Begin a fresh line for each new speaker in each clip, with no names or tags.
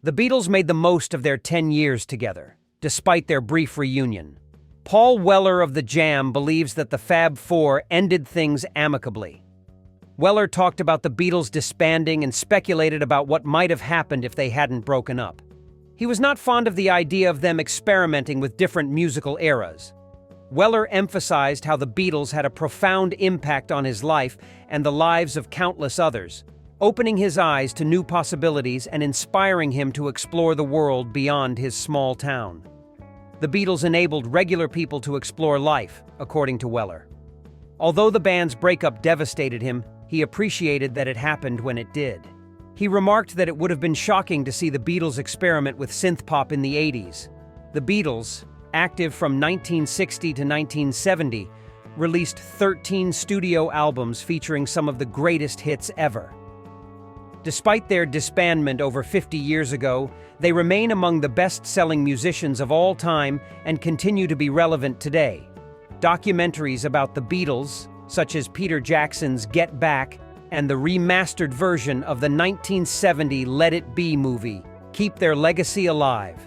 The Beatles made the most of their 10 years together, despite their brief reunion. Paul Weller of The Jam believes that the Fab Four ended things amicably. Weller talked about the Beatles disbanding and speculated about what might have happened if they hadn't broken up. He was not fond of the idea of them experimenting with different musical eras. Weller emphasized how the Beatles had a profound impact on his life and the lives of countless others, opening his eyes to new possibilities and inspiring him to explore the world beyond his small town. The Beatles enabled regular people to explore life, according to Weller. Although the band's breakup devastated him, he appreciated that it happened when it did. He remarked that it would have been shocking to see the Beatles experiment with synthpop in the 80s. The Beatles, active from 1960 to 1970, released 13 studio albums featuring some of the greatest hits ever. Despite their disbandment over 50 years ago, they remain among the best-selling musicians of all time and continue to be relevant today. Documentaries about the Beatles, such as Peter Jackson's Get Back and the remastered version of the 1970 Let It Be movie, keep their legacy alive.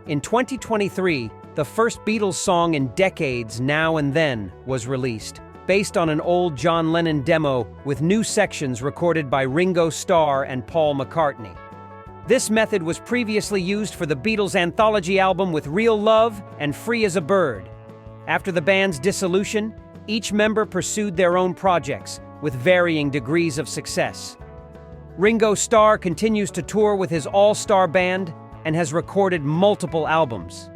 In 2023, the first Beatles song in decades, Now and Then, was released, based on an old John Lennon demo with new sections recorded by Ringo Starr and Paul McCartney. This method was previously used for the Beatles' anthology album With Real Love and Free as a Bird. After the band's dissolution, each member pursued their own projects, with varying degrees of success. Ringo Starr continues to tour with his all-star band and has recorded multiple albums.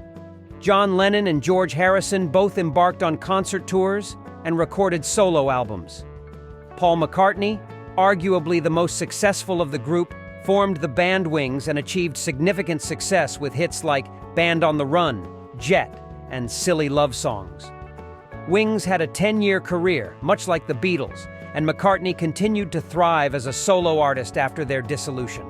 John Lennon and George Harrison both embarked on concert tours and recorded solo albums. Paul McCartney, arguably the most successful of the group, formed the band Wings and achieved significant success with hits like Band on the Run, Jet, and Silly Love Songs. Wings had a 10-year career, much like the Beatles, and McCartney continued to thrive as a solo artist after their dissolution.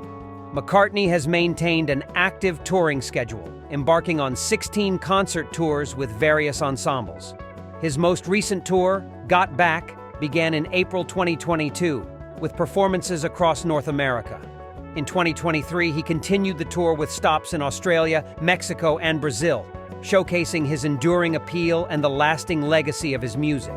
McCartney has maintained an active touring schedule, embarking on 16 concert tours with various ensembles. His most recent tour, Got Back, began in April 2022, with performances across North America. In 2023, he continued the tour with stops in Australia, Mexico, and Brazil, showcasing his enduring appeal and the lasting legacy of his music.